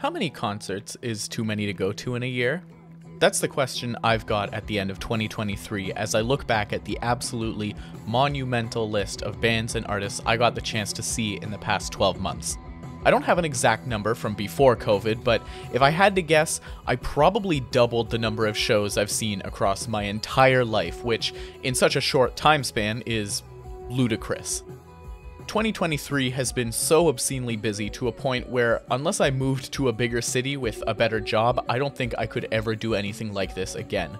How many concerts is too many to go to in a year? That's the question I've got at the end of 2023 as I look back at the absolutely monumental list of bands and artists I got the chance to see in the past 12 months. I don't have an exact number from before COVID, but if I had to guess, I probably doubled the number of shows I've seen across my entire life, which in such a short time span is ludicrous. 2023 has been so obscenely busy to a point where, unless I moved to a bigger city with a better job, I don't think I could ever do anything like this again.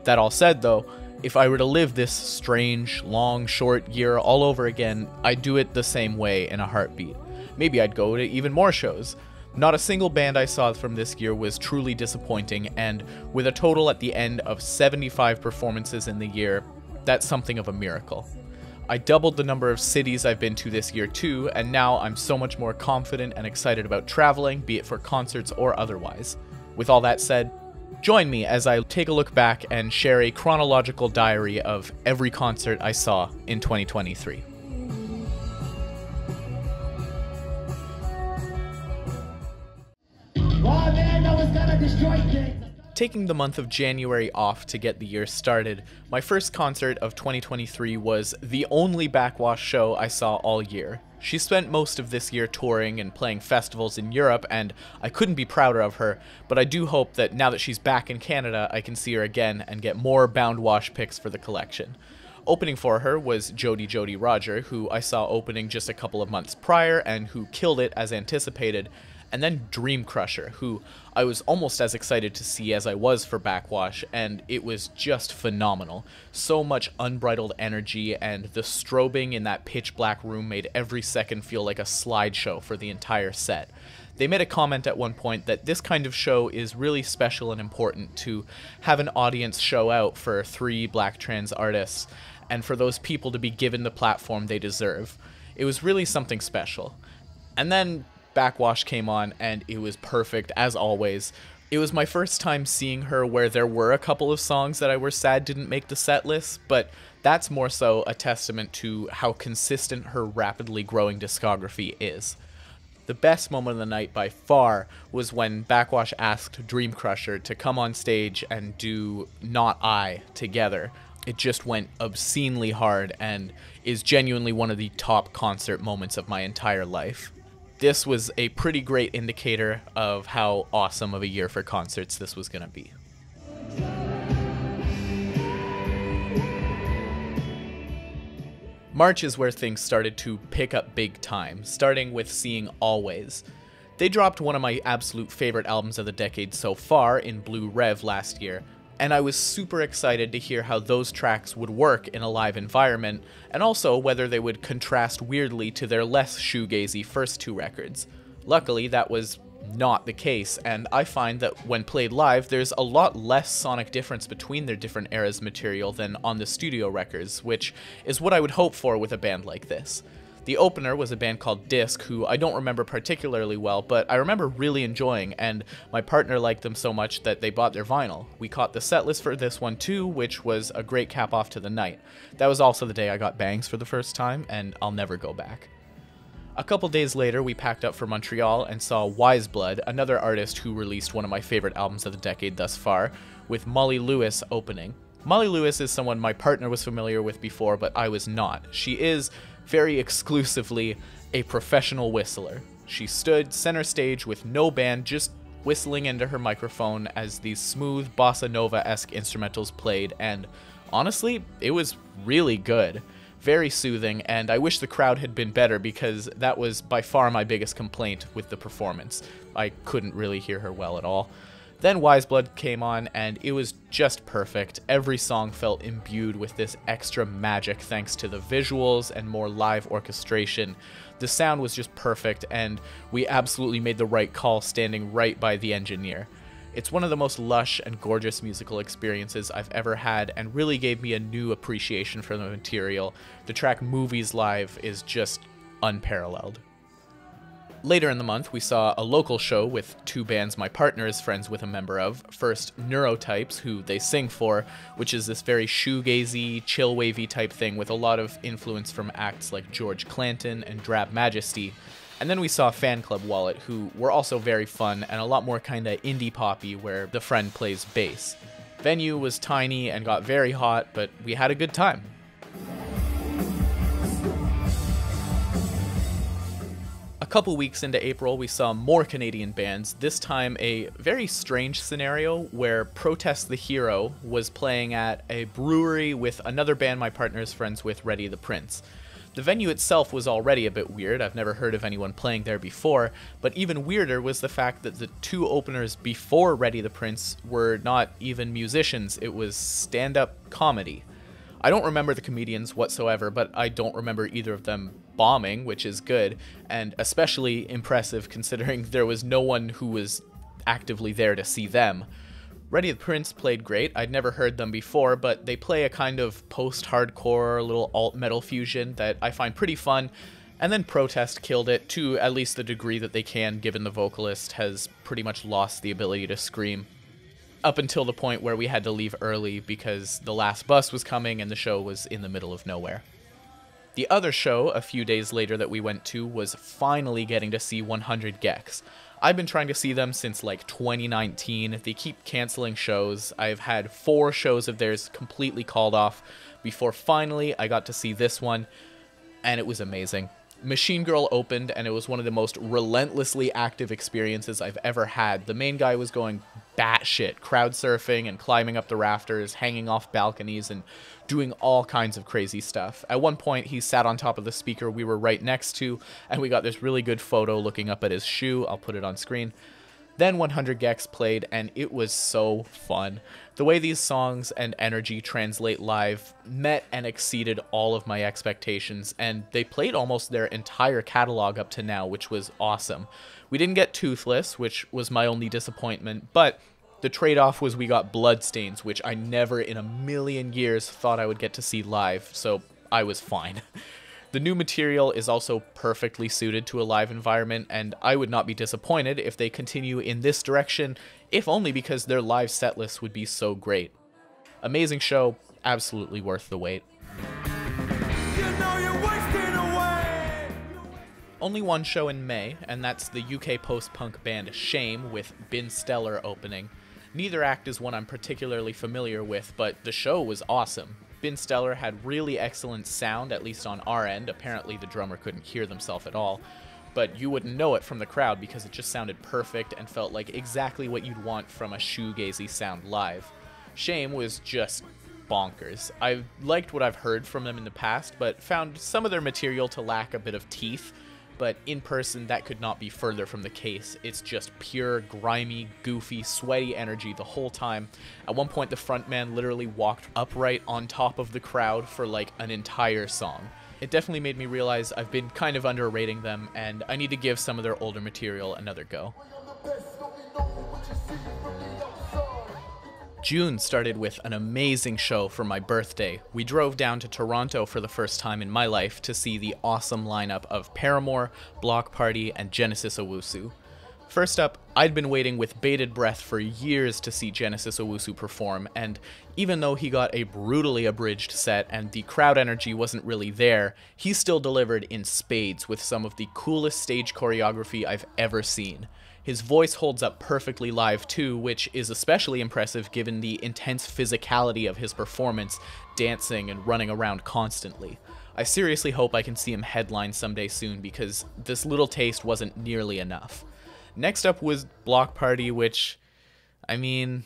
That all said though, if I were to live this strange, long, short year all over again, I'd do it the same way in a heartbeat. Maybe I'd go to even more shows. Not a single band I saw from this year was truly disappointing, and with a total at the end of 75 performances in the year, that's something of a miracle. I doubled the number of cities I've been to this year too, and now I'm so much more confident and excited about traveling, be it for concerts or otherwise. With all that said, join me as I take a look back and share a chronological diary of every concert I saw in 2023. Taking the month of January off to get the year started, my first concert of 2023 was the only Backwash show I saw all year. She spent most of this year touring and playing festivals in Europe, and I couldn't be prouder of her, but I do hope that now that she's back in Canada, I can see her again and get more Bound Wash picks for the collection. Opening for her was Jody Roger, who I saw opening just a couple of months prior and who killed it as anticipated, and then Dream Crusher, who I was almost as excited to see as I was for Backwash, and it was just phenomenal. So much unbridled energy, and the strobing in that pitch black room made every second feel like a slideshow for the entire set. They made a comment at one point that this kind of show is really special and important to have an audience show out for 3 black trans artists, and for those people to be given the platform they deserve. It was really something special. And then Backwash came on, and it was perfect, as always. It was my first time seeing her where there were a couple of songs that I were sad didn't make the set list, but that's more so a testament to how consistent her rapidly growing discography is. The best moment of the night by far was when Backwash asked Dream Crusher to come on stage and do Not I together. It just went obscenely hard and is genuinely one of the top concert moments of my entire life. This was a pretty great indicator of how awesome of a year for concerts this was going to be. March is where things started to pick up big time, starting with seeing Always. They dropped one of my absolute favorite albums of the decade so far in Blue Rev last year, and I was super excited to hear how those tracks would work in a live environment, and also whether they would contrast weirdly to their less shoegazy first 2 records. Luckily, that was not the case, and I find that when played live, there's a lot less sonic difference between their different eras' material than on the studio records, which is what I would hope for with a band like this. The opener was a band called Disc, who I don't remember particularly well, but I remember really enjoying, and my partner liked them so much that they bought their vinyl. We caught the set list for this one too, which was a great cap off to the night. That was also the day I got bangs for the first time, and I'll never go back. A couple days later, we packed up for Montreal and saw Wise Blood, another artist who released one of my favorite albums of the decade thus far, with Molly Lewis opening. Molly Lewis is someone my partner was familiar with before, but I was not. She is very exclusively a professional whistler. She stood center stage with no band, just whistling into her microphone as these smooth bossa nova-esque instrumentals played, and honestly, it was really good. Very soothing, and I wish the crowd had been better because that was by far my biggest complaint with the performance. I couldn't really hear her well at all. Then Wise Blood came on, and it was just perfect. Every song felt imbued with this extra magic thanks to the visuals and more live orchestration. The sound was just perfect, and we absolutely made the right call standing right by the engineer. It's one of the most lush and gorgeous musical experiences I've ever had, and really gave me a new appreciation for the material. The track Movies Live is just unparalleled. Later in the month, we saw a local show with 2 bands my partner is friends with a member of. First, Neurotypes, who they sing for, which is this very shoegazy, chill-wavy type thing with a lot of influence from acts like George Clanton and Drab Majesty. And then we saw Fan Club Wallet, who were also very fun and a lot more kinda indie poppy, where the friend plays bass. Venue was tiny and got very hot, but we had a good time. A couple weeks into April, we saw more Canadian bands, this time a very strange scenario where Protest the Hero was playing at a brewery with another band my partner is friends with, Ready the Prince. The venue itself was already a bit weird, I've never heard of anyone playing there before, but even weirder was the fact that the two openers before Ready the Prince were not even musicians, it was stand-up comedy. I don't remember the comedians whatsoever, but I don't remember either of them bombing, which is good, and especially impressive considering there was no one who was actively there to see them. Ready the Prince played great. I'd never heard them before, but they play a kind of post-hardcore, little alt-metal fusion that I find pretty fun, and then Protest killed it, to at least the degree that they can, given the vocalist has pretty much lost the ability to scream. Up until the point where we had to leave early because the last bus was coming and the show was in the middle of nowhere. The other show, a few days later that we went to, was finally getting to see 100 gecs. I've been trying to see them since like 2019. They keep canceling shows. I've had 4 shows of theirs completely called off before finally I got to see this one, and it was amazing. Machine Girl opened, and it was one of the most relentlessly active experiences I've ever had. The main guy was going batshit, crowd surfing and climbing up the rafters, hanging off balconies, and doing all kinds of crazy stuff. At one point, he sat on top of the speaker we were right next to, and we got this really good photo looking up at his shoe. I'll put it on screen. Then 100 gecs played, and it was so fun. The way these songs and energy translate live met and exceeded all of my expectations, and they played almost their entire catalog up to now, which was awesome. We didn't get Toothless, which was my only disappointment, but the trade-off was we got Bloodstains, which I never in a million years thought I would get to see live, so I was fine. The new material is also perfectly suited to a live environment, and I would not be disappointed if they continue in this direction, if only because their live setlist would be so great. Amazing show, absolutely worth the wait. Only one show in May, and that's the UK post-punk band Shame with Ben Stellar opening. Neither act is one I'm particularly familiar with, but the show was awesome. Ben Stellar had really excellent sound, at least on our end. Apparently the drummer couldn't hear themselves at all, but you wouldn't know it from the crowd because it just sounded perfect and felt like exactly what you'd want from a shoegazy sound live. Shame was just bonkers. I liked what I've heard from them in the past, but found some of their material to lack a bit of teeth, but in person that could not be further from the case. It's just pure, grimy, goofy, sweaty energy the whole time. At one point the frontman literally walked upright on top of the crowd for like an entire song. It definitely made me realize I've been kind of underrating them, and I need to give some of their older material another go. June started with an amazing show for my birthday. We drove down to Toronto for the first time in my life to see the awesome lineup of Paramore, Block Party, and Genesis Owusu. First up, I'd been waiting with bated breath for years to see Genesis Owusu perform, and even though he got a brutally abridged set and the crowd energy wasn't really there, he still delivered in spades with some of the coolest stage choreography I've ever seen. His voice holds up perfectly live too, which is especially impressive given the intense physicality of his performance, dancing and running around constantly. I seriously hope I can see him headline someday soon because this little taste wasn't nearly enough. Next up was Block Party, which, I mean,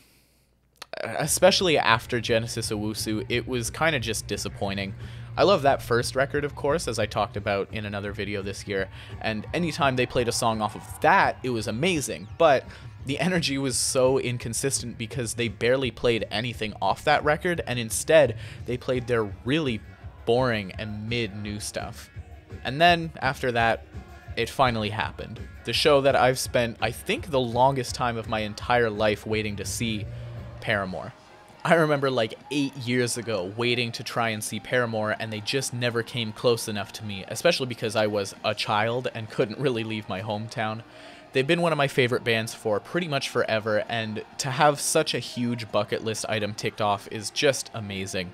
especially after Genesis Owusu, it was kind of just disappointing. I love that first record, of course, as I talked about in another video this year, and anytime they played a song off of that, it was amazing, but the energy was so inconsistent because they barely played anything off that record, and instead, they played their really boring and mid-new stuff. And then, after that, it finally happened. The show that I've spent, I think, the longest time of my entire life waiting to see, Paramore. I remember like 8 years ago waiting to try and see Paramore, and they just never came close enough to me, especially because I was a child and couldn't really leave my hometown. They've been one of my favorite bands for pretty much forever, and to have such a huge bucket list item ticked off is just amazing.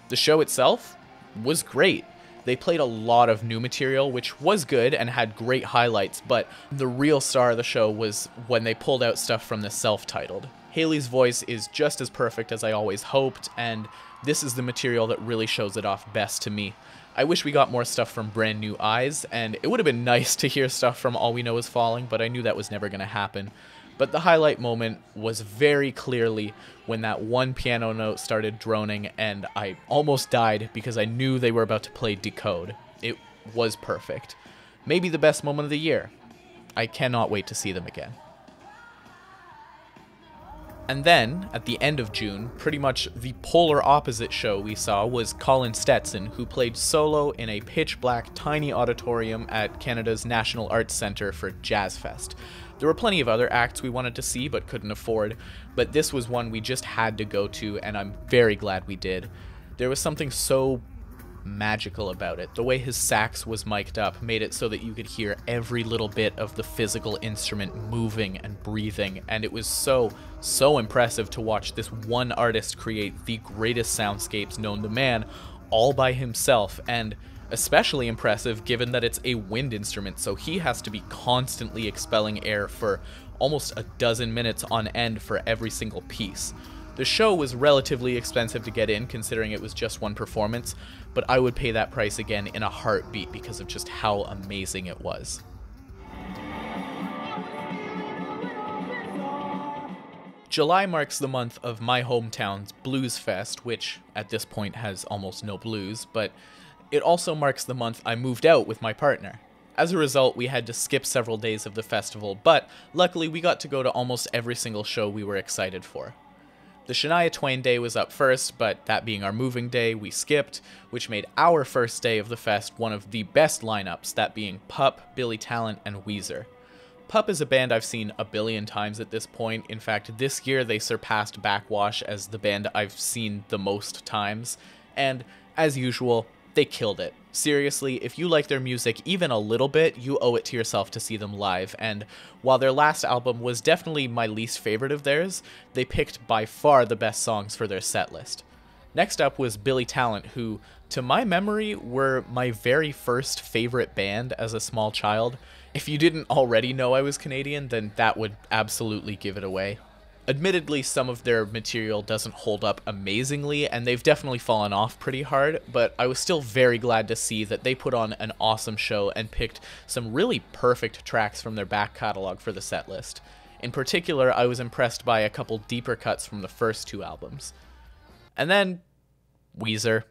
The show itself was great. They played a lot of new material, which was good and had great highlights, but the real star of the show was when they pulled out stuff from the self-titled. Haley's voice is just as perfect as I always hoped, and this is the material that really shows it off best to me. I wish we got more stuff from Brand New Eyes, and it would have been nice to hear stuff from All We Know Is Falling, but I knew that was never going to happen. But the highlight moment was very clearly when that one piano note started droning, and I almost died because I knew they were about to play Decode. It was perfect. Maybe the best moment of the year. I cannot wait to see them again. And then, at the end of June, pretty much the polar opposite show we saw was Colin Stetson, who played solo in a pitch-black tiny auditorium at Canada's National Arts Centre for Jazz Fest. There were plenty of other acts we wanted to see but couldn't afford, but this was one we just had to go to, and I'm very glad we did. There was something so magical about it. The way his sax was mic'd up made it so that you could hear every little bit of the physical instrument moving and breathing, and it was so impressive to watch this one artist create the greatest soundscapes known to man all by himself, and especially impressive given that it's a wind instrument, so he has to be constantly expelling air for almost a dozen minutes on end for every single piece. The show was relatively expensive to get in, considering it was just one performance, but I would pay that price again in a heartbeat because of just how amazing it was. July marks the month of my hometown's Bluesfest, which at this point has almost no blues, but it also marks the month I moved out with my partner. As a result, we had to skip several days of the festival, but luckily we got to go to almost every single show we were excited for. The Shania Twain Day was up first, but that being our moving day, we skipped, which made our first day of the fest one of the best lineups, that being Pup, Billy Talent, and Weezer. Pup is a band I've seen a billion times at this point. In fact, this year they surpassed Backwash as the band I've seen the most times, and as usual, they killed it. Seriously, if you like their music even a little bit, you owe it to yourself to see them live, and while their last album was definitely my least favorite of theirs, they picked by far the best songs for their setlist. Next up was Billy Talent, who, to my memory, were my very first favorite band as a small child. If you didn't already know I was Canadian, then that would absolutely give it away. Admittedly, some of their material doesn't hold up amazingly, and they've definitely fallen off pretty hard, but I was still very glad to see that they put on an awesome show and picked some really perfect tracks from their back catalog for the setlist. In particular, I was impressed by a couple deeper cuts from the first two albums. And then, Weezer.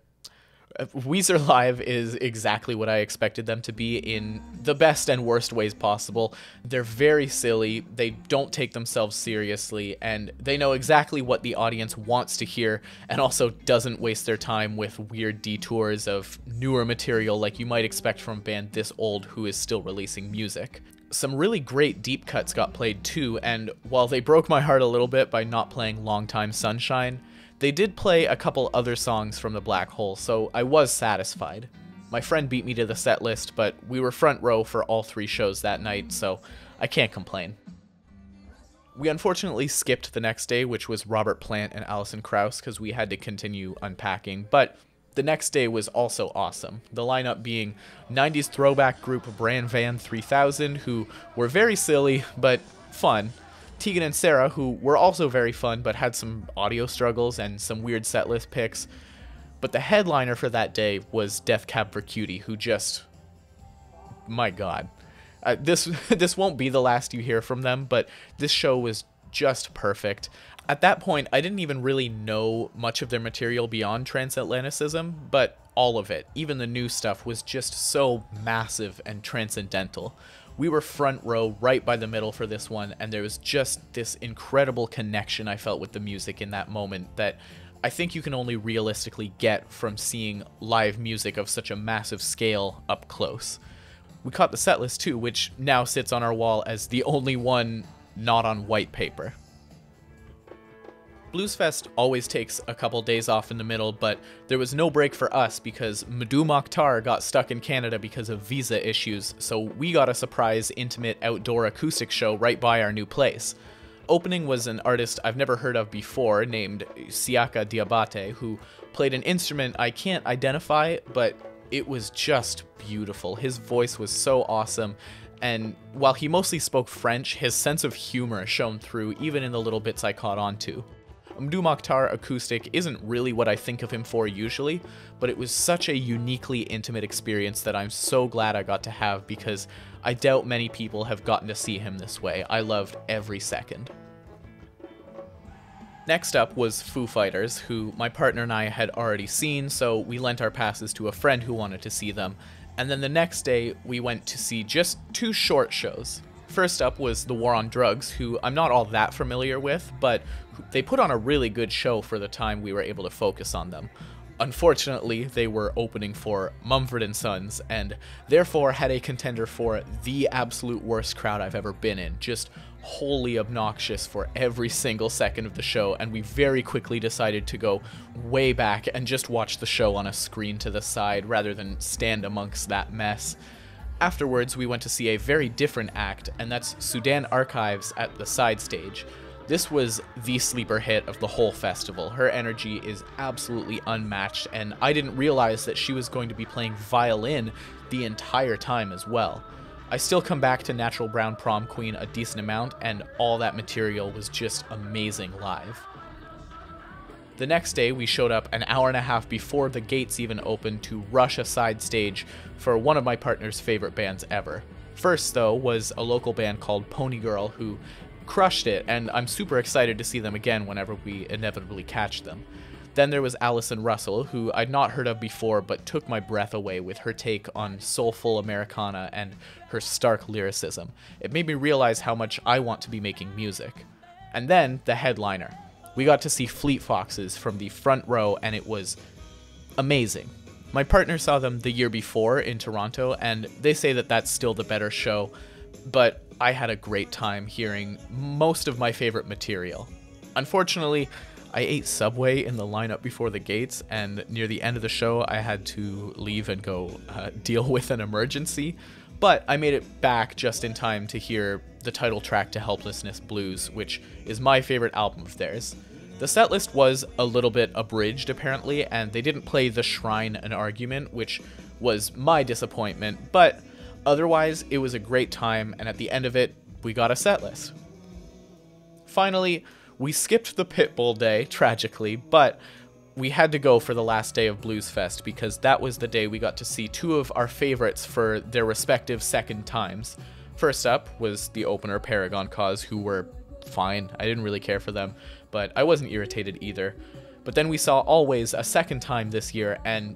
Weezer live is exactly what I expected them to be in the best and worst ways possible. They're very silly, they don't take themselves seriously, and they know exactly what the audience wants to hear, and also doesn't waste their time with weird detours of newer material like you might expect from a band this old who is still releasing music. Some really great deep cuts got played too, and while they broke my heart a little bit by not playing Long Time Sunshine, they did play a couple other songs from the Black Hole, so I was satisfied. My friend beat me to the set list, but we were front row for all three shows that night, so I can't complain. We unfortunately skipped the next day, which was Robert Plant and Alison Krauss, because we had to continue unpacking, but the next day was also awesome. The lineup being 90s throwback group Bran Van 3000, who were very silly, but fun. Tegan and Sarah, who were also very fun, but had some audio struggles and some weird setlist picks. But the headliner for that day was Death Cab for Cutie, who just... my god. This won't be the last you hear from them, but this show was just perfect. At that point, I didn't even really know much of their material beyond Transatlanticism, but all of it, even the new stuff, was just so massive and transcendental. We were front row right by the middle for this one, and there was just this incredible connection I felt with the music in that moment that I think you can only realistically get from seeing live music of such a massive scale up close. We caught the setlist too, which now sits on our wall as the only one not on white paper. Bluesfest always takes a couple days off in the middle, but there was no break for us because Madhu Mokhtar got stuck in Canada because of visa issues, so we got a surprise intimate outdoor acoustic show right by our new place. Opening was an artist I've never heard of before named Siaka Diabate, who played an instrument I can't identify, but it was just beautiful. His voice was so awesome, and while he mostly spoke French, his sense of humor shone through even in the little bits I caught on to. Mdou Mokhtar acoustic isn't really what I think of him for usually, but it was such a uniquely intimate experience that I'm so glad I got to have, because I doubt many people have gotten to see him this way. I loved every second. Next up was Foo Fighters, who my partner and I had already seen, so we lent our passes to a friend who wanted to see them. And then the next day, we went to see just 2 short shows. First up was The War on Drugs, who I'm not all that familiar with, but they put on a really good show for the time we were able to focus on them. Unfortunately, they were opening for Mumford & Sons, and therefore had a contender for the absolute worst crowd I've ever been in. Just wholly obnoxious for every single second of the show, and we very quickly decided to go way back and just watch the show on a screen to the side rather than stand amongst that mess. Afterwards, we went to see a very different act, and that's Sudan Archives at the side stage. This was the sleeper hit of the whole festival. Her energy is absolutely unmatched, and I didn't realize that she was going to be playing violin the entire time as well. I still come back to Natural Brown Prom Queen a decent amount, and all that material was just amazing live. The next day, we showed up an hour and a half before the gates even opened to rush a side stage for one of my partner's favorite bands ever. First, though, was a local band called Pony Girl, who crushed it, and I'm super excited to see them again whenever we inevitably catch them. Then there was Allison Russell, who I'd not heard of before but took my breath away with her take on soulful Americana and her stark lyricism. It made me realize how much I want to be making music. And then the headliner. We got to see Fleet Foxes from the front row, and it was amazing. My partner saw them the year before in Toronto, and they say that that's still the better show, but I had a great time hearing most of my favorite material. Unfortunately, I ate Subway in the lineup before the gates, and near the end of the show, I had to leave and go deal with an emergency, but I made it back just in time to hear the title track to Helplessness Blues, which is my favorite album of theirs. The setlist was a little bit abridged, apparently, and they didn't play The Shrine and Argument, which was my disappointment, but otherwise, it was a great time, and at the end of it, we got a setlist. Finally, we skipped the Pitbull day, tragically, but we had to go for the last day of Bluesfest because that was the day we got to see 2 of our favorites for their respective second times. First up was the opener, Paragon Cause, who were fine. I didn't really care for them, but I wasn't irritated either. But then we saw Always a second time this year, and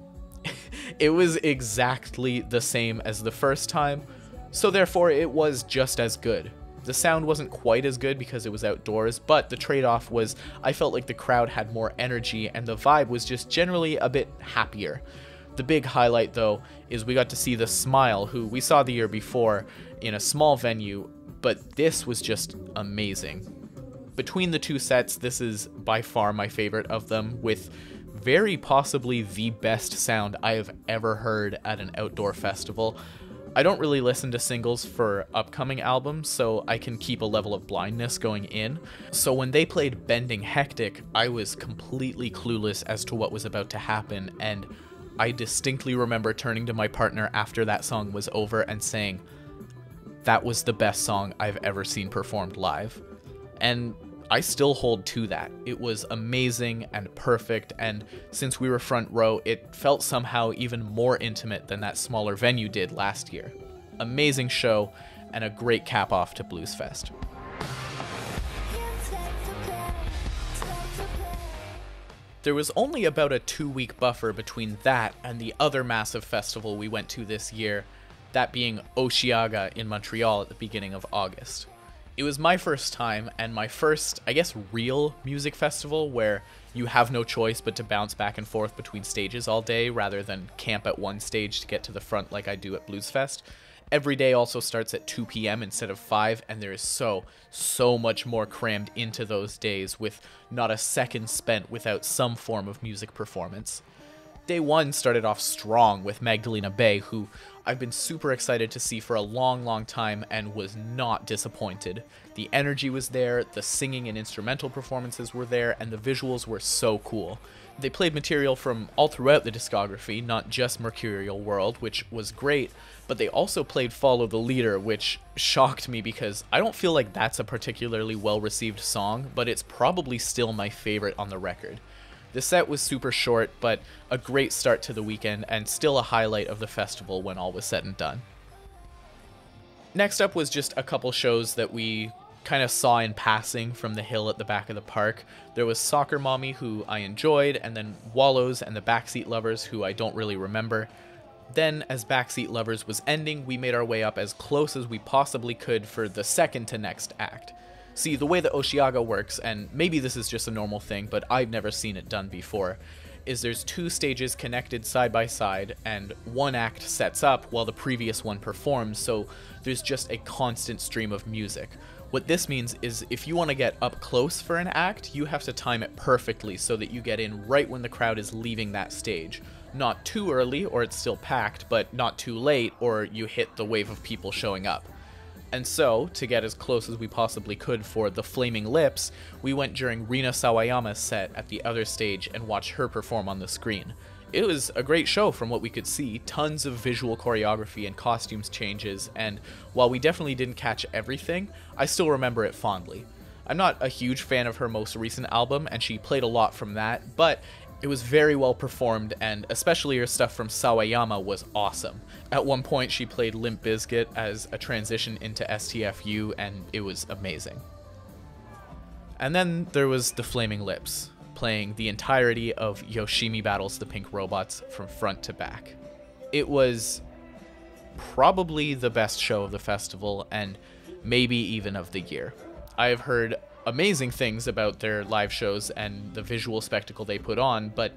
it was exactly the same as the first time, so therefore it was just as good. The sound wasn't quite as good because it was outdoors, but the trade-off was I felt like the crowd had more energy and the vibe was just generally a bit happier. The big highlight, though, is we got to see The Smile, who we saw the year before in a small venue, but this was just amazing. Between the 2 sets, this is by far my favorite of them, with very possibly the best sound I have ever heard at an outdoor festival. I don't really listen to singles for upcoming albums, so I can keep a level of blindness going in. So when they played Bending Hectic, I was completely clueless as to what was about to happen, and I distinctly remember turning to my partner after that song was over and saying, "That was the best song I've ever seen performed live." And I still hold to that. It was amazing and perfect, and since we were front row, it felt somehow even more intimate than that smaller venue did last year. Amazing show, and a great cap-off to Bluesfest. There was only about a 2-week buffer between that and the other massive festival we went to this year, that being Osheaga in Montreal at the beginning of August. It was my first time, and my first, I guess, real music festival where you have no choice but to bounce back and forth between stages all day rather than camp at one stage to get to the front like I do at Bluesfest. Every day also starts at 2 p.m. instead of 5, and there is so much more crammed into those days with not a second spent without some form of music performance. Day 1 started off strong with Magdalena Bay, who I've been super excited to see for a long time and was not disappointed. The energy was there, the singing and instrumental performances were there, and the visuals were so cool. They played material from all throughout the discography, not just Mercurial World, which was great, but they also played Follow the Leader, which shocked me because I don't feel like that's a particularly well-received song, but it's probably still my favorite on the record. The set was super short, but a great start to the weekend and still a highlight of the festival when all was said and done. Next up was just a couple shows that we kind of saw in passing from the hill at the back of the park. There was Soccer Mommy, who I enjoyed, and then Wallows and the Backseat Lovers, who I don't really remember. Then, as Backseat Lovers was ending, we made our way up as close as we possibly could for the second to next act. See, the way that Osheaga works, and maybe this is just a normal thing, but I've never seen it done before, is there's two stages connected side by side, and one act sets up while the previous one performs, so there's just a constant stream of music. What this means is if you want to get up close for an act, you have to time it perfectly so that you get in right when the crowd is leaving that stage. Not too early, or it's still packed, but not too late, or you hit the wave of people showing up. And so, to get as close as we possibly could for The Flaming Lips, we went during Rina Sawayama's set at the other stage and watched her perform on the screen. It was a great show from what we could see, tons of visual choreography and costumes changes, and while we definitely didn't catch everything, I still remember it fondly. I'm not a huge fan of her most recent album, and she played a lot from that, but it was very well performed, and especially her stuff from Sawayama was awesome. At one point, she played Limp Bizkit as a transition into STFU, and it was amazing. And then there was The Flaming Lips, playing the entirety of Yoshimi Battles the Pink Robots from front to back. It was probably the best show of the festival, and maybe even of the year. I have heard amazing things about their live shows and the visual spectacle they put on, but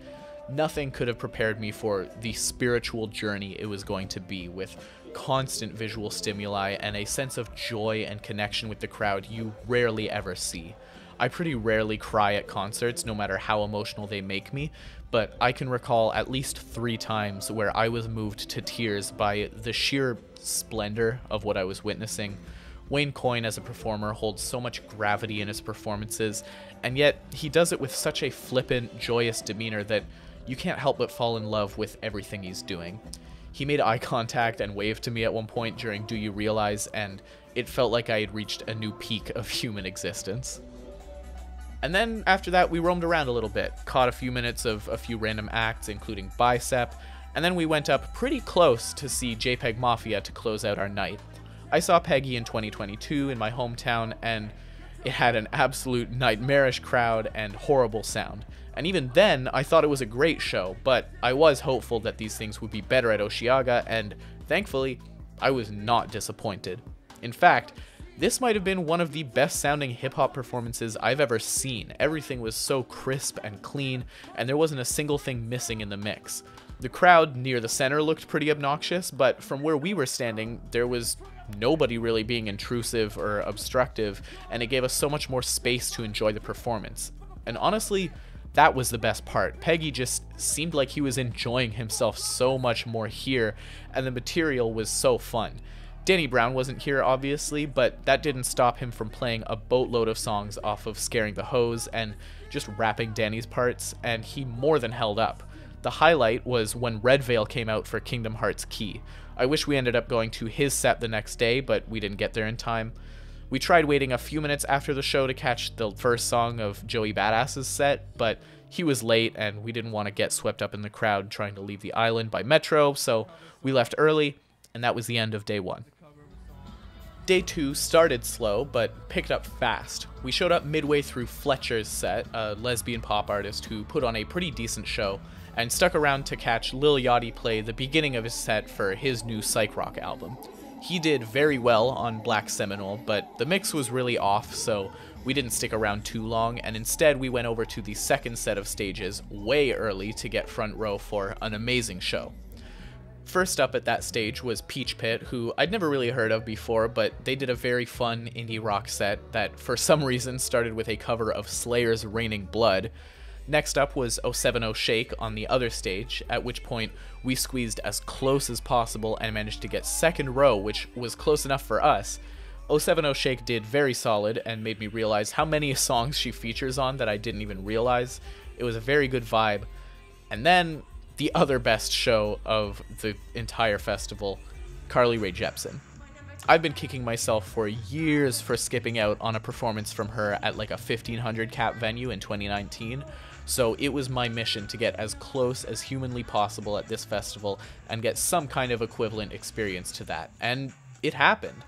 nothing could have prepared me for the spiritual journey it was going to be, with constant visual stimuli and a sense of joy and connection with the crowd you rarely ever see. I pretty rarely cry at concerts, no matter how emotional they make me, but I can recall at least 3 times where I was moved to tears by the sheer splendor of what I was witnessing. Wayne Coyne as a performer holds so much gravity in his performances, and yet he does it with such a flippant, joyous demeanor that you can't help but fall in love with everything he's doing. He made eye contact and waved to me at one point during Do You Realize, and it felt like I had reached a new peak of human existence. And then after that, we roamed around a little bit, caught a few minutes of a few random acts, including Bicep, and then we went up pretty close to see JPEG Mafia to close out our night. I saw Peggy in 2022 in my hometown, and it had an absolute nightmarish crowd and horrible sound. And even then, I thought it was a great show, but I was hopeful that these things would be better at Osheaga, and thankfully, I was not disappointed. In fact, this might have been one of the best sounding hip-hop performances I've ever seen. Everything was so crisp and clean, and there wasn't a single thing missing in the mix. The crowd near the center looked pretty obnoxious, but from where we were standing, there was nobody really being intrusive or obstructive, and it gave us so much more space to enjoy the performance. And honestly, that was the best part. Peggy just seemed like he was enjoying himself so much more here, and the material was so fun. Danny Brown wasn't here, obviously, but that didn't stop him from playing a boatload of songs off of Scaring the Hose and just rapping Danny's parts, and he more than held up. The highlight was when Red Veil came out for Kingdom Hearts Key. I wish we ended up going to his set the next day, but we didn't get there in time. We tried waiting a few minutes after the show to catch the first song of Joey Badass's set, but he was late and we didn't want to get swept up in the crowd trying to leave the island by metro, so we left early, and that was the end of day 1. Day 2 started slow, but picked up fast. We showed up midway through Fletcher's set, a lesbian pop artist who put on a pretty decent show, and stuck around to catch Lil Yachty play the beginning of his set for his new psych rock album. He did very well on Black Seminole, but the mix was really off, so we didn't stick around too long, and instead we went over to the second set of stages way early to get front row for an amazing show. First up at that stage was Peach Pit, who I'd never really heard of before, but they did a very fun indie rock set that for some reason started with a cover of Slayer's Raining Blood. Next up was 070 Shake on the other stage, at which point we squeezed as close as possible and managed to get second row, which was close enough for us. 070 Shake did very solid and made me realize how many songs she features on that I didn't even realize. It was a very good vibe. And then the other best show of the entire festival, Carly Rae Jepsen. I've been kicking myself for years for skipping out on a performance from her at like a 1500 cap venue in 2019, so it was my mission to get as close as humanly possible at this festival and get some kind of equivalent experience to that, and it happened.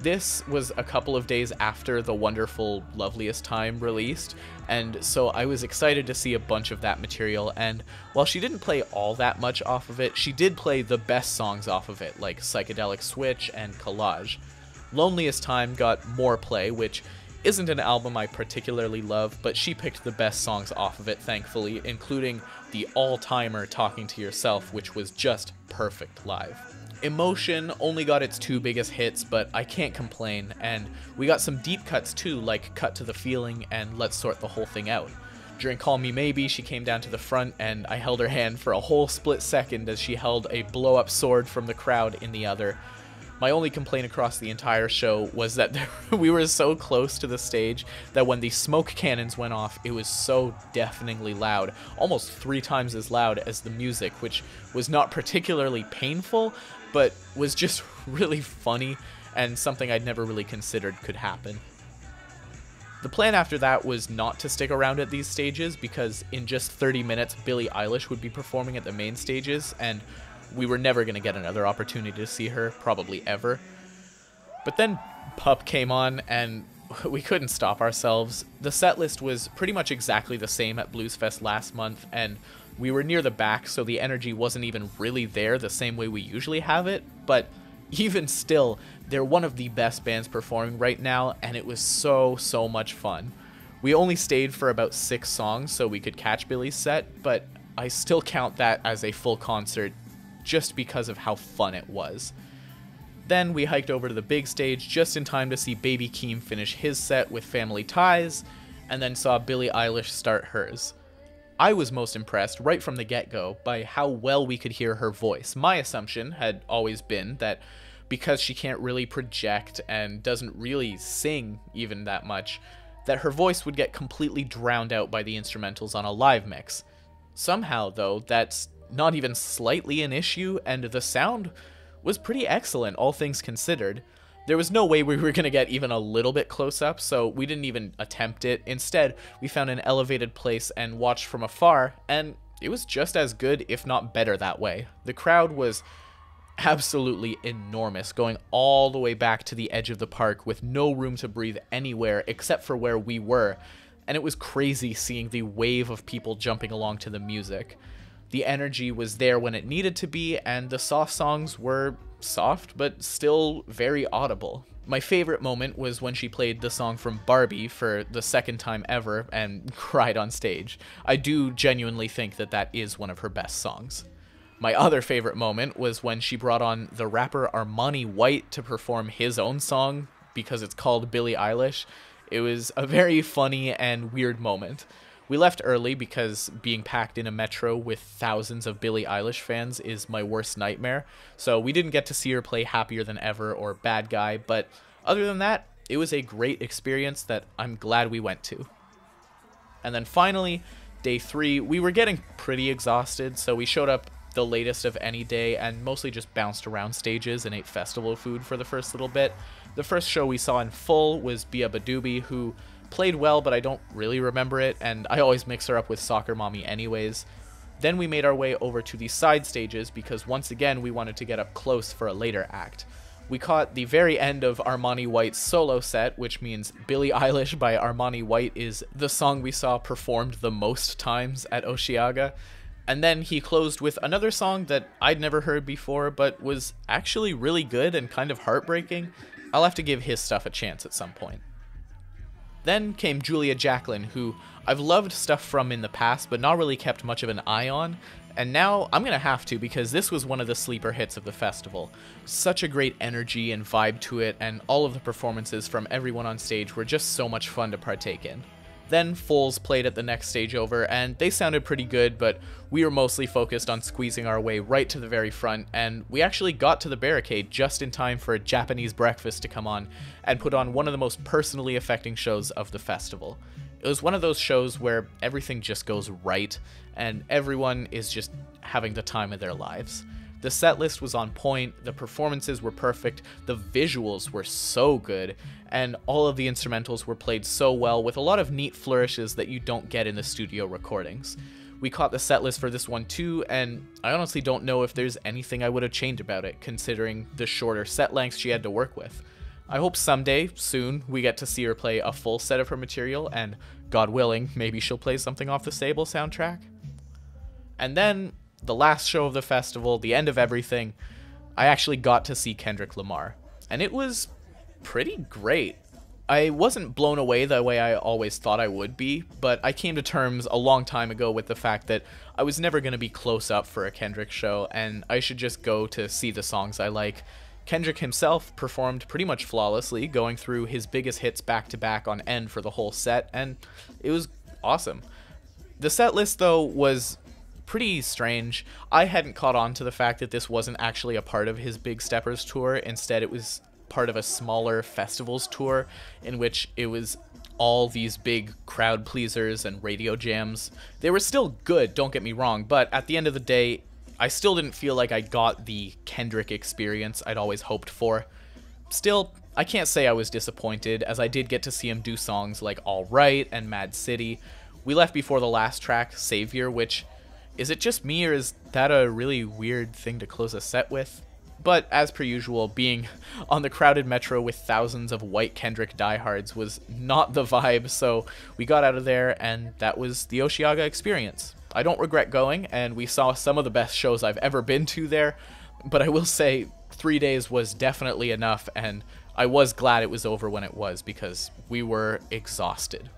This was a couple of days after the wonderful Loveliest Time released, and so I was excited to see a bunch of that material, and while she didn't play all that much off of it, she did play the best songs off of it, like Psychedelic Switch and Collage. Loneliest Time got more play, which isn't an album I particularly love, but she picked the best songs off of it, thankfully, including the all-timer Talking to Yourself, which was just perfect live. Emotion only got its two biggest hits, but I can't complain, and we got some deep cuts too, like Cut to the Feeling and Let's Sort the Whole Thing Out. During Call Me Maybe, she came down to the front, and I held her hand for a whole split second as she held a blow-up sword from the crowd in the other. My only complaint across the entire show was that we were so close to the stage that when the smoke cannons went off, it was so deafeningly loud, almost 3 times as loud as the music, which was not particularly painful, but was just really funny and something I'd never really considered could happen. The plan after that was not to stick around at these stages because in just 30 minutes Billie Eilish would be performing at the main stages, and we were never going to get another opportunity to see her, probably ever. But then Pup came on and we couldn't stop ourselves. The setlist was pretty much exactly the same at Bluesfest last month, and we were near the back, so the energy wasn't even really there the same way we usually have it, but even still, they're one of the best bands performing right now, and it was so much fun. We only stayed for about 6 songs so we could catch Billie's set, but I still count that as a full concert just because of how fun it was. Then we hiked over to the big stage just in time to see Baby Keem finish his set with Family Ties, and then saw Billie Eilish start hers. I was most impressed right from the get-go by how well we could hear her voice. My assumption had always been that because she can't really project and doesn't really sing even that much, that her voice would get completely drowned out by the instrumentals on a live mix. Somehow, though, that's not even slightly an issue, and the sound was pretty excellent, all things considered. There was no way we were going to get even a little bit close up, so we didn't even attempt it. Instead, we found an elevated place and watched from afar, and it was just as good, if not better, that way. The crowd was absolutely enormous, going all the way back to the edge of the park with no room to breathe anywhere except for where we were, and it was crazy seeing the wave of people jumping along to the music. The energy was there when it needed to be, and the soft songs were soft, but still very audible. My favorite moment was when she played the song from Barbie for the 2nd time ever and cried on stage. I do genuinely think that that is one of her best songs. My other favorite moment was when she brought on the rapper Armani White to perform his own song because it's called Billie Eilish. It was a very funny and weird moment. We left early because being packed in a metro with thousands of Billie Eilish fans is my worst nightmare, so we didn't get to see her play Happier Than Ever or Bad Guy, but other than that, it was a great experience that I'm glad we went to. And then finally, day 3, we were getting pretty exhausted, so we showed up the latest of any day and mostly just bounced around stages and ate festival food for the first little bit. The first show we saw in full was Bia Badoobie, who played well, but I don't really remember it, and I always mix her up with Soccer Mommy anyways. Then we made our way over to the side stages because once again we wanted to get up close for a later act. We caught the very end of Armani White's solo set, which means Billie Eilish by Armani White is the song we saw performed the most times at Osheaga. And then he closed with another song that I'd never heard before, but was actually really good and kind of heartbreaking. I'll have to give his stuff a chance at some point. Then came Julia Jacqueline, who I've loved stuff from in the past, but not really kept much of an eye on, and now I'm gonna have to because this was one of the sleeper hits of the festival. Such a great energy and vibe to it, and all of the performances from everyone on stage were just so much fun to partake in. Then Foals played at the next stage over, and they sounded pretty good, but we were mostly focused on squeezing our way right to the very front, and we actually got to the barricade just in time for a Japanese breakfast to come on and put on one of the most personally affecting shows of the festival. It was one of those shows where everything just goes right, and everyone is just having the time of their lives. The set list was on point, the performances were perfect, the visuals were so good, and all of the instrumentals were played so well with a lot of neat flourishes that you don't get in the studio recordings. We caught the set list for this one too, and I honestly don't know if there's anything I would have changed about it, considering the shorter set lengths she had to work with. I hope someday, soon, we get to see her play a full set of her material, and God willing, maybe she'll play something off the Sable soundtrack. And then, the last show of the festival, the end of everything, I actually got to see Kendrick Lamar. And it was pretty great. I wasn't blown away the way I always thought I would be, but I came to terms a long time ago with the fact that I was never going to be close up for a Kendrick show, and I should just go to see the songs I like. Kendrick himself performed pretty much flawlessly, going through his biggest hits back-to-back on end for the whole set, and it was awesome. The set list, though, was pretty strange. I hadn't caught on to the fact that this wasn't actually a part of his Big Steppers tour. Instead, it was part of a smaller festivals tour in which it was all these big crowd pleasers and radio jams. They were still good, don't get me wrong, but at the end of the day, I still didn't feel like I got the Kendrick experience I'd always hoped for. Still, I can't say I was disappointed, as I did get to see him do songs like All Right and Mad City. We left before the last track, Savior, which, is it just me or is that a really weird thing to close a set with? But as per usual, being on the crowded metro with thousands of white Kendrick diehards was not the vibe, so we got out of there and that was the Osheaga experience. I don't regret going, and we saw some of the best shows I've ever been to there, but I will say 3 days was definitely enough, and I was glad it was over when it was because we were exhausted.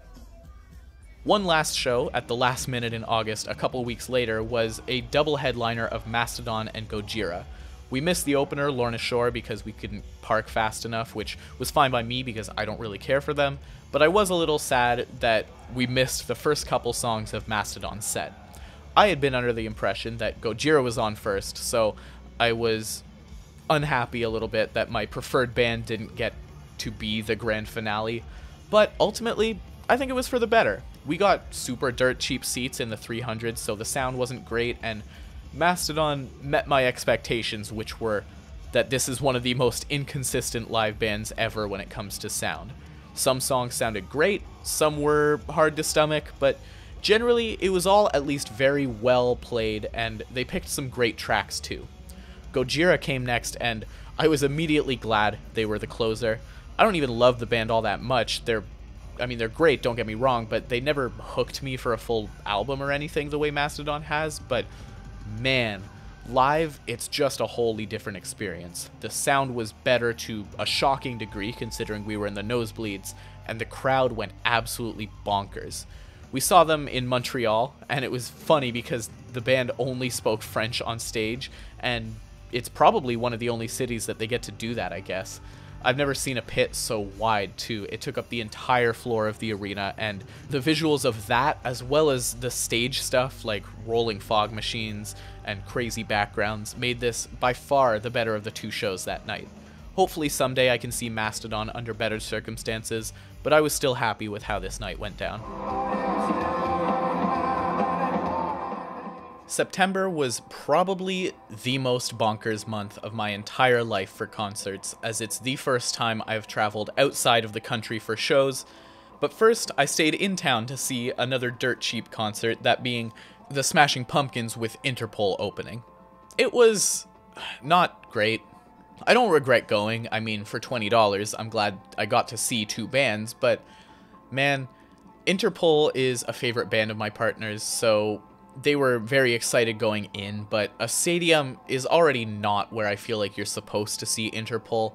One last show at the last minute in August, a couple weeks later, was a double headliner of Mastodon and Gojira. We missed the opener, Lorna Shore, because we couldn't park fast enough, which was fine by me because I don't really care for them, but I was a little sad that we missed the first couple songs of Mastodon's set. I had been under the impression that Gojira was on first, so I was unhappy a little bit that my preferred band didn't get to be the grand finale, but ultimately, I think it was for the better. We got super dirt cheap seats in the 300s, so the sound wasn't great, and Mastodon met my expectations, which were that this is one of the most inconsistent live bands ever when it comes to sound. Some songs sounded great, some were hard to stomach, but generally it was all at least very well played, and they picked some great tracks too. Gojira came next, and I was immediately glad they were the closer. I don't even love the band all that much. They're great, don't get me wrong, but they never hooked me for a full album or anything the way Mastodon has, but man, live, it's just a wholly different experience. The sound was better to a shocking degree considering we were in the nosebleeds, and the crowd went absolutely bonkers. We saw them in Montreal, and it was funny because the band only spoke French on stage, and it's probably one of the only cities that they get to do that, I guess. I've never seen a pit so wide, too. It took up the entire floor of the arena, and the visuals of that, as well as the stage stuff like rolling fog machines and crazy backgrounds, made this by far the better of the two shows that night. Hopefully someday I can see Mastodon under better circumstances, but I was still happy with how this night went down. September was probably the most bonkers month of my entire life for concerts, as it's the first time I've traveled outside of the country for shows. But first, I stayed in town to see another dirt cheap concert, that being the Smashing Pumpkins with Interpol opening. It was not great. I don't regret going. I mean, for $20, I'm glad I got to see two bands, but man, Interpol is a favorite band of my partner's, so they were very excited going in, but a stadium is already not where I feel like you're supposed to see Interpol,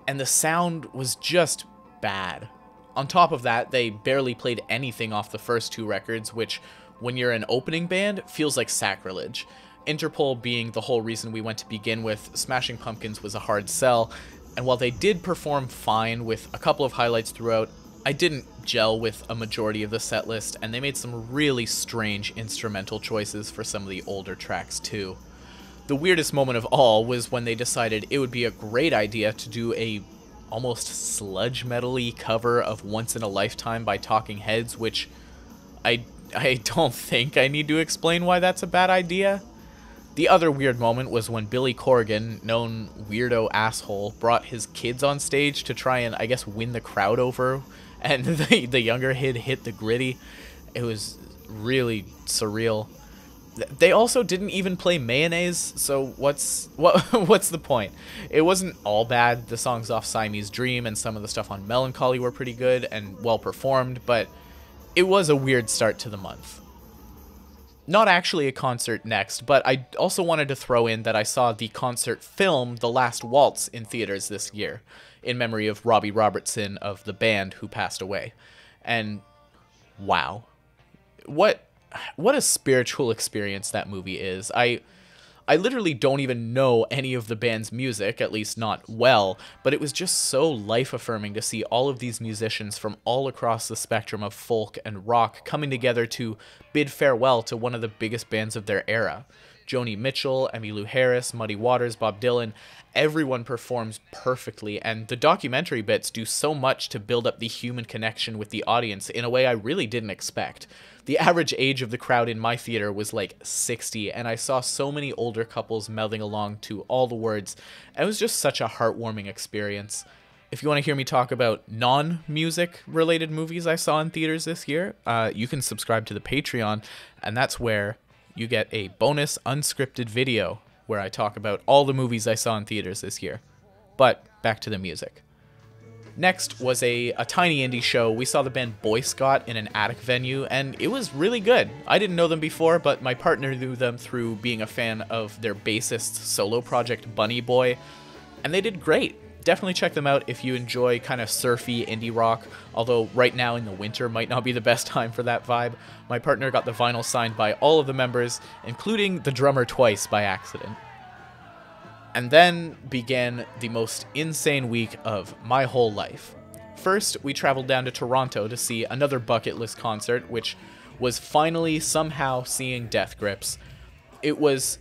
and the sound was just bad. On top of that, they barely played anything off the first two records, which, when you're an opening band, feels like sacrilege. Interpol being the whole reason we went to begin with, Smashing Pumpkins was a hard sell, and while they did perform fine with a couple of highlights throughout, I didn't gel with a majority of the set list, and they made some really strange instrumental choices for some of the older tracks too. The weirdest moment of all was when they decided it would be a great idea to do a almost sludge metal-y cover of Once in a Lifetime by Talking Heads, which I don't think I need to explain why that's a bad idea. The other weird moment was when Billy Corgan, known weirdo asshole, brought his kids on stage to try and, I guess, win the crowd over, and the younger kid hit the gritty. It was really surreal. They also didn't even play Mayonnaise, so what's the point? It wasn't all bad. The songs off Siamese Dream and some of the stuff on Melancholy were pretty good and well performed, but it was a weird start to the month. Not actually a concert next, but I also wanted to throw in that I saw the concert film The Last Waltz in theaters this year, in memory of Robbie Robertson of the band who passed away. And wow. What a spiritual experience that movie is. I literally don't even know any of the band's music, at least not well, but it was just so life-affirming to see all of these musicians from all across the spectrum of folk and rock coming together to bid farewell to one of the biggest bands of their era. Joni Mitchell, Emmylou Harris, Muddy Waters, Bob Dylan, everyone performs perfectly, and the documentary bits do so much to build up the human connection with the audience in a way I really didn't expect. The average age of the crowd in my theater was like 60, and I saw so many older couples mouthing along to all the words, and it was just such a heartwarming experience. If you want to hear me talk about non-music related movies I saw in theaters this year, you can subscribe to the Patreon, and that's where you get a bonus unscripted video where I talk about all the movies I saw in theaters this year. But back to the music. Next was a tiny indie show. We saw the band Boy Scott in an attic venue, and it was really good. I didn't know them before, but my partner knew them through being a fan of their bassist's solo project, Bunny Boy, and they did great. Definitely check them out if you enjoy kind of surfy indie rock, although right now in the winter might not be the best time for that vibe. My partner got the vinyl signed by all of the members, including the drummer twice by accident. And then began the most insane week of my whole life. First, we traveled down to Toronto to see another bucket list concert, which was finally somehow seeing Death Grips. It was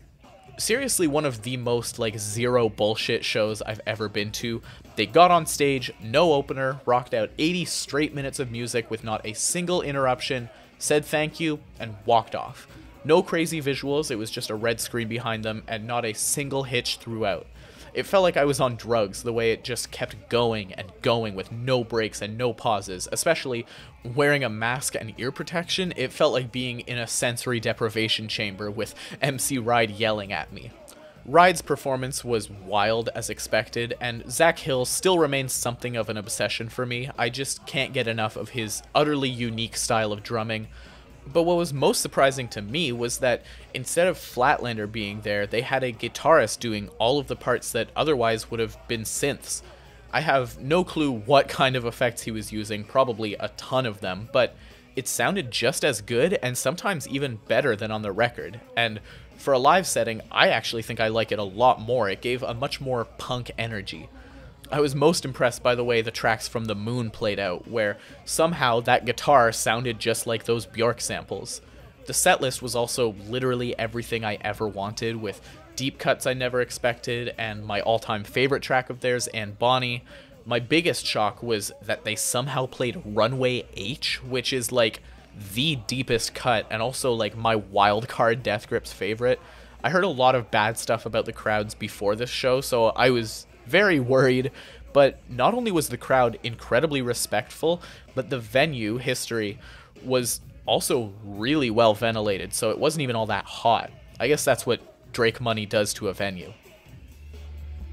seriously one of the most like zero bullshit shows I've ever been to. They got on stage, no opener, rocked out 80 straight minutes of music with not a single interruption, said thank you, and walked off. No crazy visuals, it was just a red screen behind them, and not a single hitch throughout. It felt like I was on drugs, the way it just kept going and going with no breaks and no pauses, especially wearing a mask and ear protection. It felt like being in a sensory deprivation chamber with MC Ride yelling at me. Ride's performance was wild as expected, and Zach Hill still remains something of an obsession for me. I just can't get enough of his utterly unique style of drumming. But what was most surprising to me was that instead of Flatlander being there, they had a guitarist doing all of the parts that otherwise would have been synths. I have no clue what kind of effects he was using, probably a ton of them, but it sounded just as good and sometimes even better than on the record. And for a live setting, I actually think I like it a lot more. It gave a much more punk energy. I was most impressed by the way the tracks from The Moon played out, where somehow that guitar sounded just like those Bjork samples. The setlist was also literally everything I ever wanted, with deep cuts I never expected, and my all-time favorite track of theirs, and Bonnie. My biggest shock was that they somehow played Runway H, which is like the deepest cut, and also like my wildcard Death Grips favorite. I heard a lot of bad stuff about the crowds before this show, so I was very worried, but not only was the crowd incredibly respectful, but the venue history was also really well ventilated, so it wasn't even all that hot. I guess that's what Drake money does to a venue.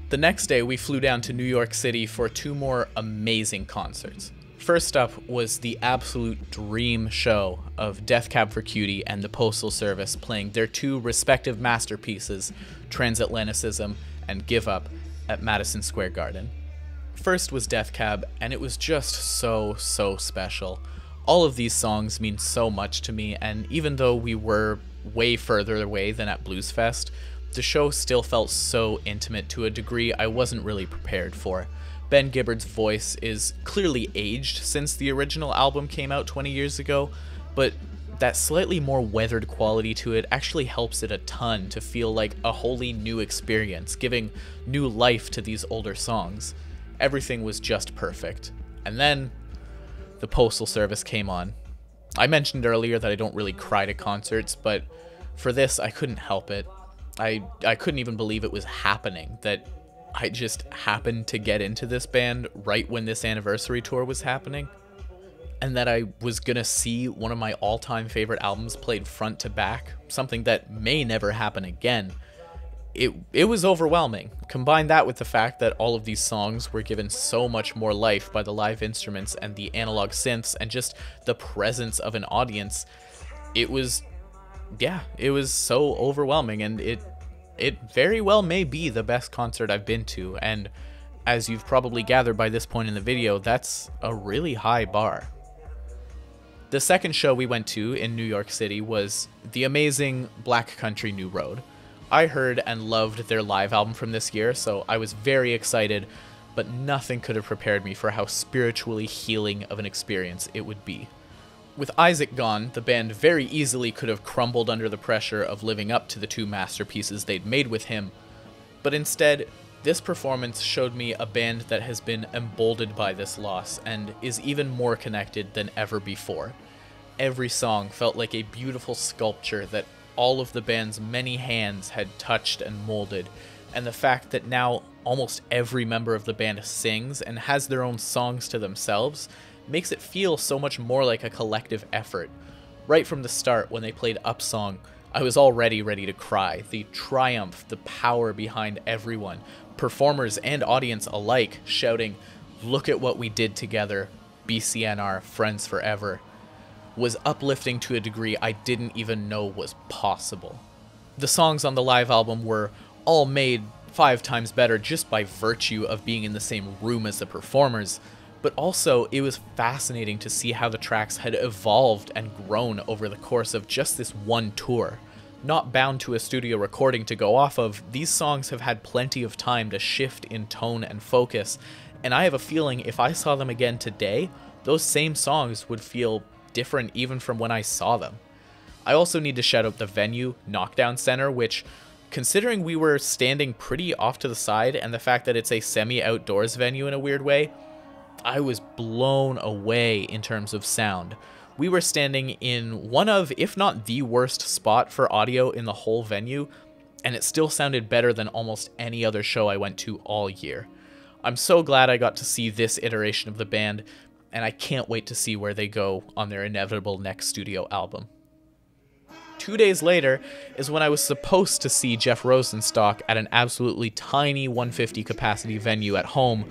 The next day, we flew down to New York City for two more amazing concerts. First up was the absolute dream show of Death Cab for Cutie and the Postal Service playing their two respective masterpieces, Transatlanticism and Give Up, at Madison Square Garden. First was Death Cab, and it was just so special. All of these songs mean so much to me, and even though we were way further away than at Bluesfest, the show still felt so intimate to a degree I wasn't really prepared for. Ben Gibbard's voice is clearly aged since the original album came out 20 years ago, but that slightly more weathered quality to it actually helps it a ton to feel like a wholly new experience, giving new life to these older songs. Everything was just perfect. And then the Postal Service came on. I mentioned earlier that I don't really cry to concerts, but for this I couldn't help it. I couldn't even believe it was happening, that I just happened to get into this band right when this anniversary tour was happening, and that I was gonna see one of my all-time favorite albums played front to back, something that may never happen again. It was overwhelming. Combine that with the fact that all of these songs were given so much more life by the live instruments and the analog synths and just the presence of an audience. It was so overwhelming, and it very well may be the best concert I've been to, and as you've probably gathered by this point in the video, that's a really high bar. The second show we went to in New York City was the amazing Black Country New Road. I heard and loved their live album from this year, so I was very excited, but nothing could have prepared me for how spiritually healing of an experience it would be. With Isaac gone, the band very easily could have crumbled under the pressure of living up to the two masterpieces they'd made with him, but instead, this performance showed me a band that has been emboldened by this loss and is even more connected than ever before. Every song felt like a beautiful sculpture that all of the band's many hands had touched and molded, and the fact that now almost every member of the band sings and has their own songs to themselves makes it feel so much more like a collective effort. Right from the start, when they played Up Song, I was already ready to cry. The triumph, the power behind everyone, performers and audience alike shouting, "Look at what we did together, BCNR, friends forever," was uplifting to a degree I didn't even know was possible. The songs on the live album were all made 5 times better just by virtue of being in the same room as the performers, but also it was fascinating to see how the tracks had evolved and grown over the course of just this one tour. Not bound to a studio recording to go off of, these songs have had plenty of time to shift in tone and focus, and I have a feeling if I saw them again today, those same songs would feel different even from when I saw them. I also need to shout out the venue, Knockdown Center, which, considering we were standing pretty off to the side and the fact that it's a semi-outdoors venue in a weird way, I was blown away in terms of sound. We were standing in one of, if not the worst spot for audio in the whole venue, and it still sounded better than almost any other show I went to all year. I'm so glad I got to see this iteration of the band, and I can't wait to see where they go on their inevitable next studio album. 2 days later is when I was supposed to see Jeff Rosenstock at an absolutely tiny 150 capacity venue at home,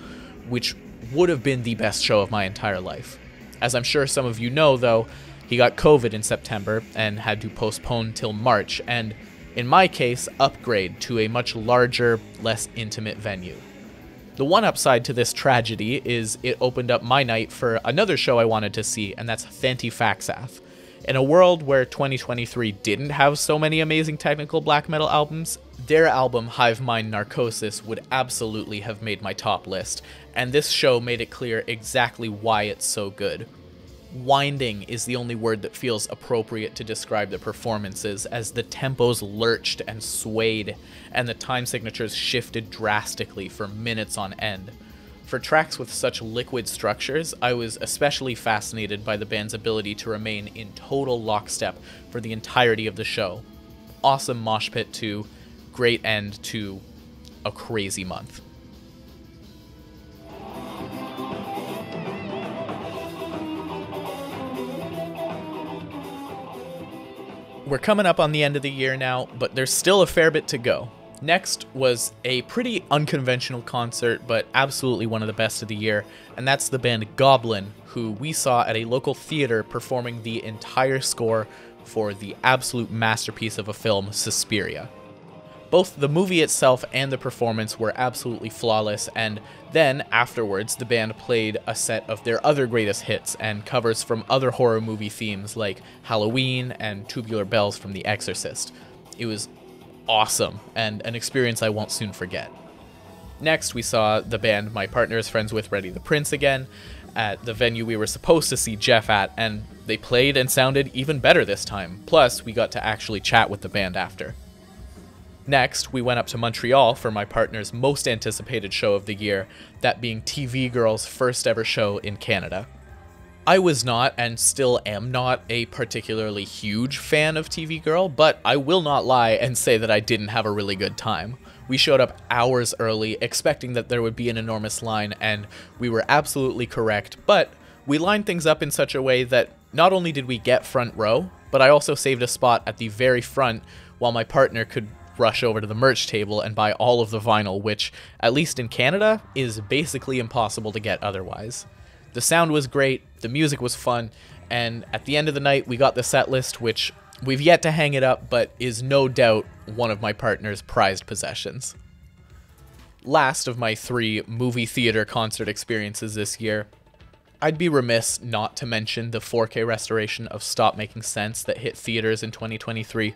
which would have been the best show of my entire life. As I'm sure some of you know, though, he got COVID in September and had to postpone till March, and in my case, upgrade to a much larger, less intimate venue. The one upside to this tragedy is it opened up my night for another show I wanted to see, and that's Thanti Faxath. In a world where 2023 didn't have so many amazing technical black metal albums, their album Hive Mind Narcosis would absolutely have made my top list, and this show made it clear exactly why it's so good. Winding is the only word that feels appropriate to describe the performances, as the tempos lurched and swayed, and the time signatures shifted drastically for minutes on end. For tracks with such liquid structures, I was especially fascinated by the band's ability to remain in total lockstep for the entirety of the show. Awesome mosh pit to great end to a crazy month. We're coming up on the end of the year now, but there's still a fair bit to go. Next was a pretty unconventional concert, but absolutely one of the best of the year, and that's the band Goblin, who we saw at a local theater performing the entire score for the absolute masterpiece of a film, Suspiria. Both the movie itself and the performance were absolutely flawless, and then, afterwards, the band played a set of their other greatest hits and covers from other horror movie themes like Halloween and Tubular Bells from The Exorcist. It was awesome, and an experience I won't soon forget. Next, we saw the band my partner is friends with, Ready the Prince, again, at the venue we were supposed to see Jeff at, and they played and sounded even better this time. Plus, we got to actually chat with the band after. Next, we went up to Montreal for my partner's most anticipated show of the year, that being TV Girl's first ever show in Canada. I was not, and still am not, a particularly huge fan of TV Girl, but I will not lie and say that I didn't have a really good time. We showed up hours early, expecting that there would be an enormous line, and we were absolutely correct, but we lined things up in such a way that not only did we get front row, but I also saved a spot at the very front while my partner could rush over to the merch table and buy all of the vinyl, which, at least in Canada, is basically impossible to get otherwise. The sound was great, the music was fun, and at the end of the night we got the set list, which we've yet to hang it up, but is no doubt one of my partner's prized possessions. Last of my 3 movie theater concert experiences this year, I'd be remiss not to mention the 4K restoration of Stop Making Sense that hit theaters in 2023.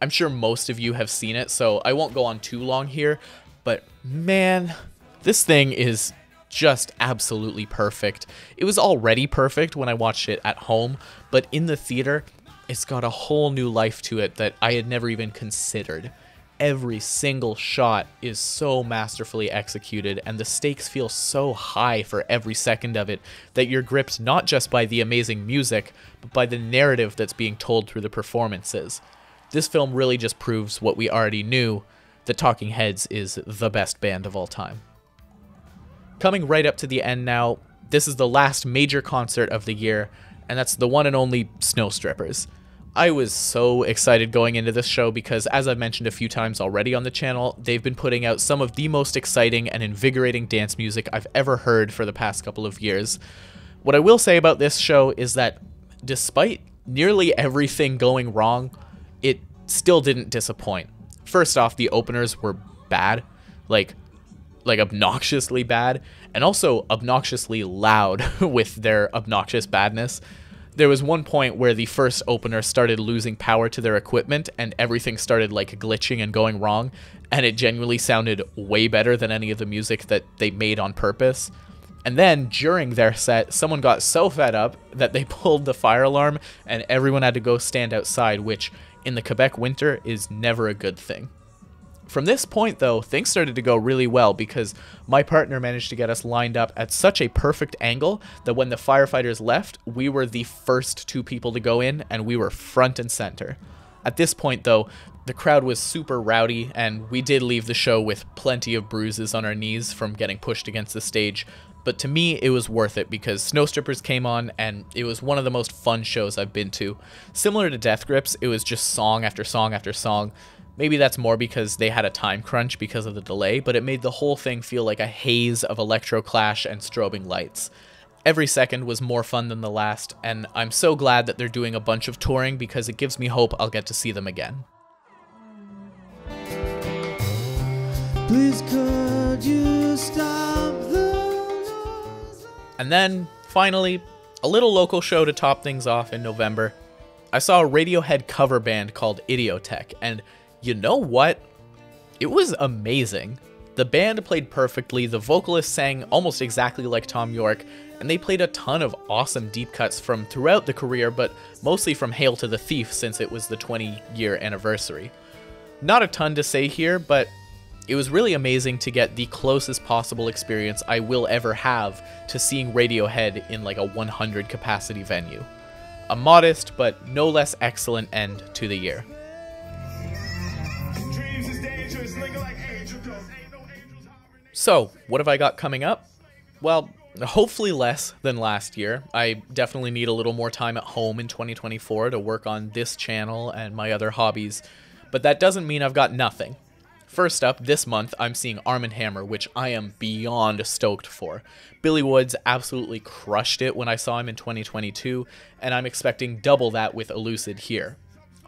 I'm sure most of you have seen it, so I won't go on too long here, but man, this thing is just absolutely perfect. It was already perfect when I watched it at home, but in the theater, it's got a whole new life to it that I had never even considered. Every single shot is so masterfully executed, and the stakes feel so high for every second of it that you're gripped not just by the amazing music, but by the narrative that's being told through the performances. This film really just proves what we already knew, that Talking Heads is the best band of all time. Coming right up to the end now, this is the last major concert of the year, and that's the one and only Snow Strippers. I was so excited going into this show because, as I've mentioned a few times already on the channel, they've been putting out some of the most exciting and invigorating dance music I've ever heard for the past couple of years. What I will say about this show is that, despite nearly everything going wrong, it still didn't disappoint. First off, the openers were bad, like obnoxiously bad, and also obnoxiously loud with their obnoxious badness. There was one point where the first opener started losing power to their equipment and everything started like glitching and going wrong, and it genuinely sounded way better than any of the music that they made on purpose. And then during their set, someone got so fed up that they pulled the fire alarm and everyone had to go stand outside, which in the Quebec winter is never a good thing. From this point, though, things started to go really well because my partner managed to get us lined up at such a perfect angle that when the firefighters left, we were the first 2 people to go in and we were front and center. At this point, though, the crowd was super rowdy and we did leave the show with plenty of bruises on our knees from getting pushed against the stage, but to me, it was worth it because Snow Strippers came on and it was one of the most fun shows I've been to. Similar to Death Grips, it was just song after song after song. Maybe that's more because they had a time crunch because of the delay, but it made the whole thing feel like a haze of electro clash and strobing lights. Every second was more fun than the last, and I'm so glad that they're doing a bunch of touring because it gives me hope I'll get to see them again. Please could you stop the noise? And then, finally, a little local show to top things off in November. I saw a Radiohead cover band called Idiotech, and you know what? It was amazing. The band played perfectly, the vocalist sang almost exactly like Tom York, and they played a ton of awesome deep cuts from throughout the career, but mostly from Hail to the Thief since it was the 20-year anniversary. Not a ton to say here, but it was really amazing to get the closest possible experience I will ever have to seeing Radiohead in like a 100 capacity venue. A modest but no less excellent end to the year. So, what have I got coming up? Well, hopefully less than last year. I definitely need a little more time at home in 2024 to work on this channel and my other hobbies, but that doesn't mean I've got nothing. First up, this month, I'm seeing Arm & Hammer, which I am beyond stoked for. Billy Woods absolutely crushed it when I saw him in 2022, and I'm expecting double that with Elucid here.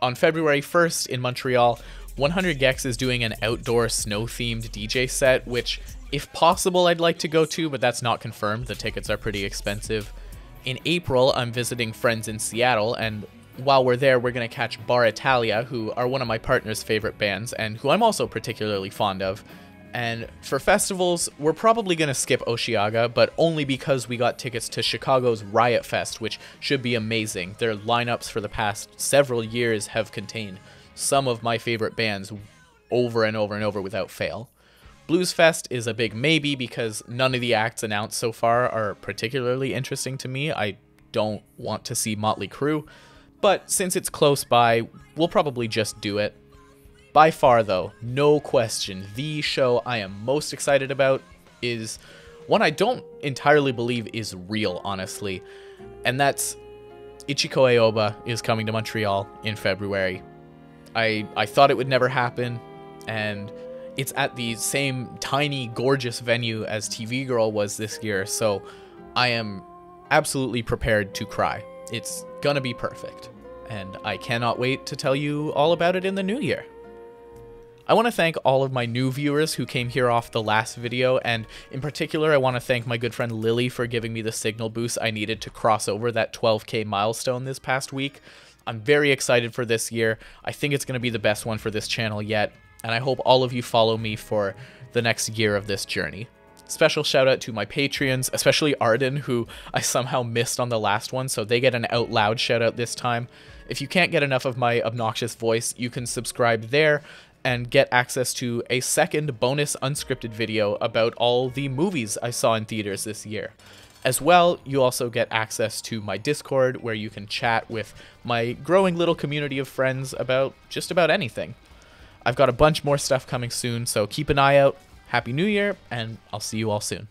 On February 1st in Montreal, 100 Gex is doing an outdoor snow-themed DJ set, which, if possible, I'd like to go to, but that's not confirmed. The tickets are pretty expensive. In April, I'm visiting friends in Seattle, and while we're there, we're going to catch Bar Italia, who are one of my partner's favorite bands, and who I'm also particularly fond of. And for festivals, we're probably going to skip Osheaga, but only because we got tickets to Chicago's Riot Fest, which should be amazing. Their lineups for the past several years have contained some of my favorite bands over and over and over without fail. Bluesfest is a big maybe because none of the acts announced so far are particularly interesting to me. I don't want to see Motley Crue, but since it's close by, we'll probably just do it. By far, though, no question, the show I am most excited about is one I don't entirely believe is real, honestly, and that's Ichiko Aoba is coming to Montreal in February. I thought it would never happen, and it's at the same tiny, gorgeous venue as TV Girl was this year, so I am absolutely prepared to cry. It's gonna be perfect, and I cannot wait to tell you all about it in the new year. I want to thank all of my new viewers who came here off the last video, and in particular I want to thank my good friend Lily for giving me the signal boost I needed to cross over that 12K milestone this past week. I'm very excited for this year. I think it's going to be the best one for this channel yet, and I hope all of you follow me for the next year of this journey. Special shout out to my Patreons, especially Arden, who I somehow missed on the last one, so they get an out loud shout out this time. If you can't get enough of my obnoxious voice, you can subscribe there and get access to a second bonus unscripted video about all the movies I saw in theaters this year. As well, you also get access to my Discord, where you can chat with my growing little community of friends about just about anything. I've got a bunch more stuff coming soon, so keep an eye out. Happy New Year, and I'll see you all soon.